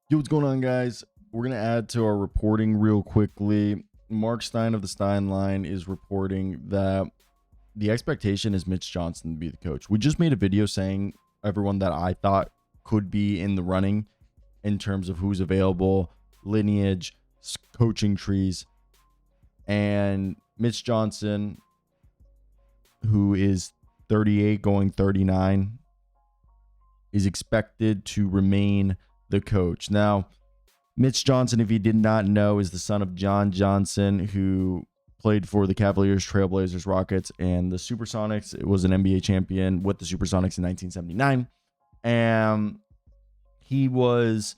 Yo, what's going on, guys? We're going to add to our reporting real quickly. Mark Stein of the Stein Line is reporting that the expectation is Mitch Johnson to be the coach. We just made a video saying everyone that I thought could be in the running in terms of who's available, lineage, coaching trees, and Mitch Johnson, who is 38 going 39, is expected to remain the coach. Now, Mitch Johnson, if you did not know, is the son of John Johnson, who played for the Cavaliers, Trailblazers, Rockets, and the Supersonics. It was an NBA champion with the Supersonics in 1979. And he was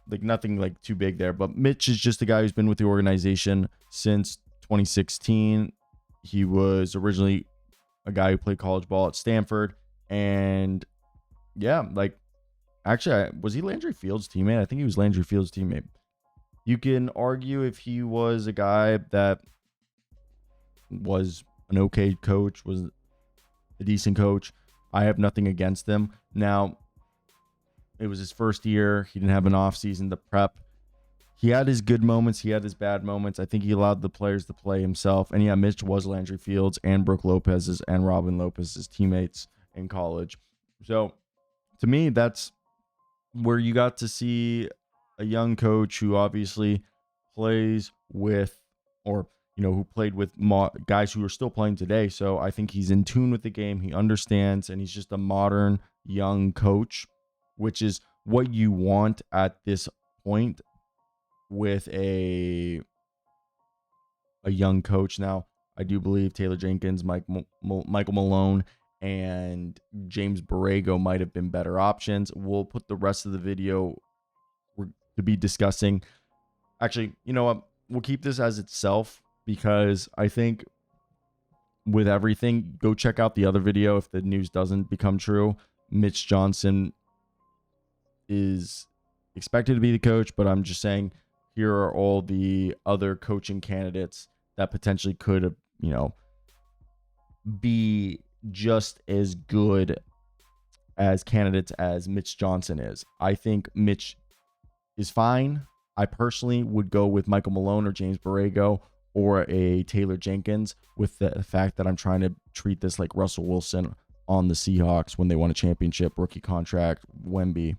like nothing like too big there. But Mitch is just a guy who's been with the organization since 2016. He was originally a guy who played college ball at Stanford. And yeah, like, actually, was he Landry Fields' teammate? I think he was Landry Fields' teammate. You can argue if he was a guy that was an okay coach, was a decent coach. I have nothing against him. Now, it was his first year. He didn't have an offseason to prep. He had his good moments. He had his bad moments. I think he allowed the players to play himself. And yeah, Mitch was Landry Fields and Brooke Lopez's and Robin Lopez's teammates in college. So, to me, that's where you got to see a young coach who obviously plays with, or, who played with guys who are still playing today. So I think he's in tune with the game. He understands, and he's just a modern young coach, which is what you want at this point with a young coach. Now, I do believe Taylor Jenkins, Michael Malone, and James Borrego might have been better options. We'll put the rest of the video to be discussing. Actually, you know what? We'll keep this as itself because I think with everything, go check out the other video if the news doesn't become true. Mitch Johnson is expected to be the coach, but I'm just saying here are all the other coaching candidates that potentially could, be just as good as candidates as Mitch Johnson is. I think Mitch is fine. I personally would go with Michael Malone or James Borrego or a Taylor Jenkins, with the fact that I'm trying to treat this like Russell Wilson on the Seahawks when they won a championship, rookie contract, Wemby.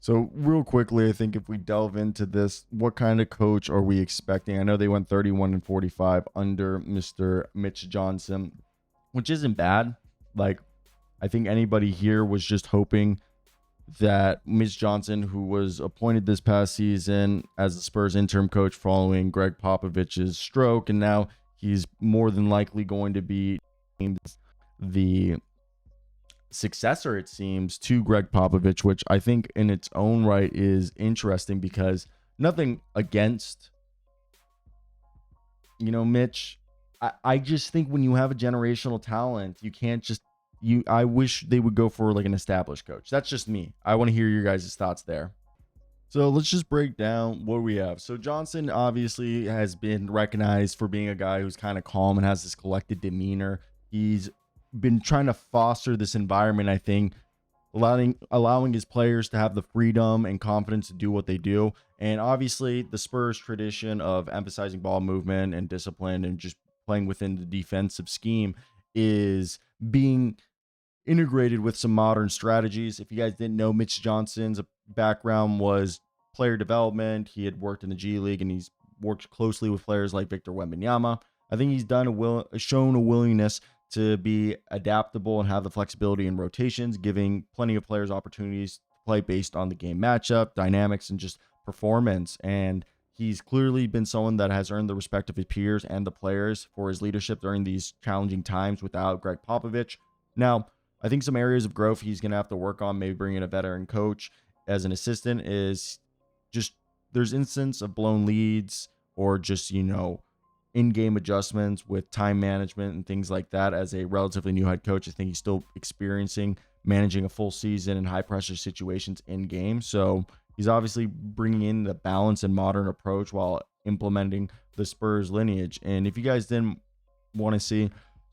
So real quickly, I think if we delve into this, what kind of coach are we expecting? I know they went 31-45 under Mr. Mitch Johnson, which isn't bad. Like, I think anybody here was just hoping that Mitch Johnson, who was appointed this past season as the Spurs interim coach following Gregg Popovich's stroke, and now he's more than likely going to be the successor, it seems, to Gregg Popovich, which I think in its own right is interesting because nothing against, Mitch. I just think when you have a generational talent, you can't just I wish they would go for like an established coach. That's just me. I want to hear your guys' thoughts there. So let's just break down what we have. So Johnson obviously has been recognized for being a guy who's kind of calm and has this collected demeanor. He's been trying to foster this environment, I think, allowing his players to have the freedom and confidence to do what they do. And obviously the Spurs tradition of emphasizing ball movement and discipline and just playing within the defensive scheme is being integrated with some modern strategies. If you guys didn't know, Mitch Johnson's background was player development. He had worked in the G League and he's worked closely with players like Victor Wembanyama. I think he's shown a willingness to be adaptable and have the flexibility in rotations, giving plenty of players opportunities to play based on the game matchup, dynamics, and just performance. And he's clearly been someone that has earned the respect of his peers and the players for his leadership during these challenging times without Gregg Popovich. Now, I think some areas of growth he's going to have to work on, maybe bringing a veteran coach as an assistant, is just there's instances of blown leads or just, in-game adjustments with time management and things like that. As a relatively new head coach, I think he's still experiencing managing a full season in high-pressure situations in-game. So he's obviously bringing in the balance and modern approach while implementing the Spurs lineage. And if you guys didn't want to see,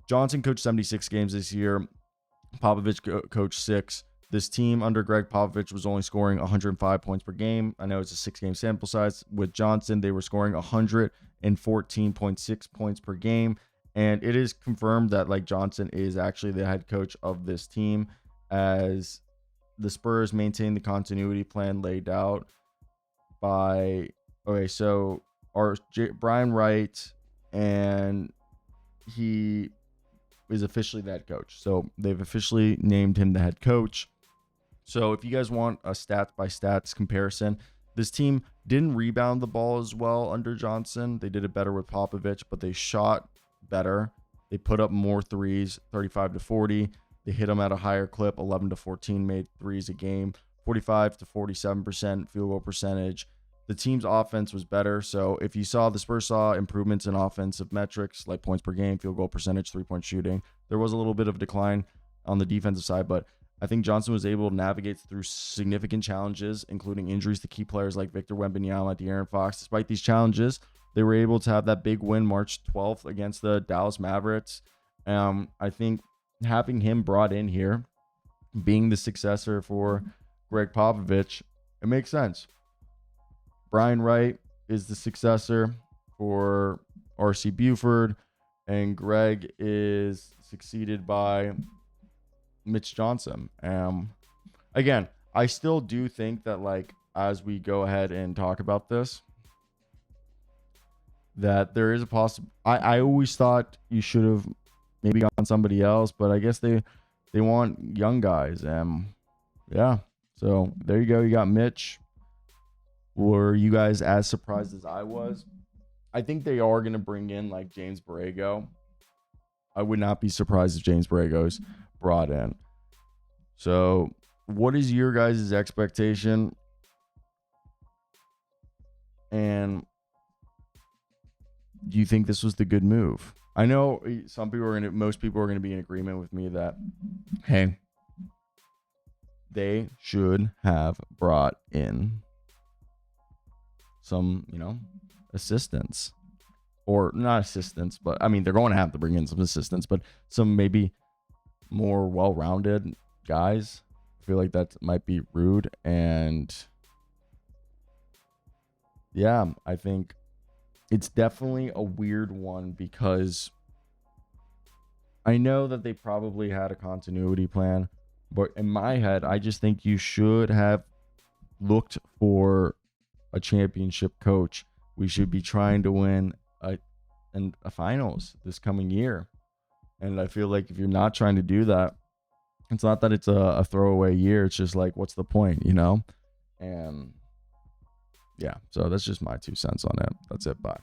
Johnson coached 76 games this year. Popovich coached 6. This team under Gregg Popovich was only scoring 105 points per game. I know it's a 6-game sample size. With Johnson, they were scoring 114.6 points per game. And it is confirmed that like Johnson is actually the head coach of this team, as the Spurs maintain the continuity plan laid out by, okay, so Brian Wright, and he is officially the head coach. So they've officially named him the head coach. So if you guys want a stats by stats comparison, this team didn't rebound the ball as well under Johnson. They did it better with Popovich, but they shot better. They put up more threes, 35 to 40. They hit them at a higher clip, 11 to 14 made threes a game, 45 to 47% field goal percentage. The team's offense was better. So if you saw, the Spurs saw improvements in offensive metrics like points per game, field goal percentage, 3-point shooting. There was a little bit of a decline on the defensive side, but I think Johnson was able to navigate through significant challenges, including injuries to key players like Victor Wembanyama, De'Aaron Fox. Despite these challenges, they were able to have that big win March 12th against the Dallas Mavericks. I think having him brought in here, being the successor for Gregg Popovich, it makes sense. Brian Wright is the successor for R.C. Buford, and Gregg is succeeded by Mitch Johnson. Again, I still do think that, like, as we go ahead and talk about this, that there is a possible. I always thought you should have maybe gone somebody else, but I guess they want young guys. Yeah. So there you go. You got Mitch. Were you guys as surprised as I was? I think they are going to bring in like James Borrego. I would not be surprised if James Borrego's brought in. So what is your guys' expectation? And do you think this was the good move? I know most people are going to be in agreement with me that, hey, they should have brought in some, assistants, or not assistants, but I mean, they're going to have to bring in some assistants, but some maybe more well-rounded guys. I feel like that might be rude. And yeah, I think it's definitely a weird one, because I know that they probably had a continuity plan, but in my head, I just think you should have looked for a championship coach. We should be trying to win a finals this coming year. And I feel like if you're not trying to do that, it's not that it's a throwaway year. It's just like, what's the point, And yeah, so that's just my 2 cents on it. That's it. Bye.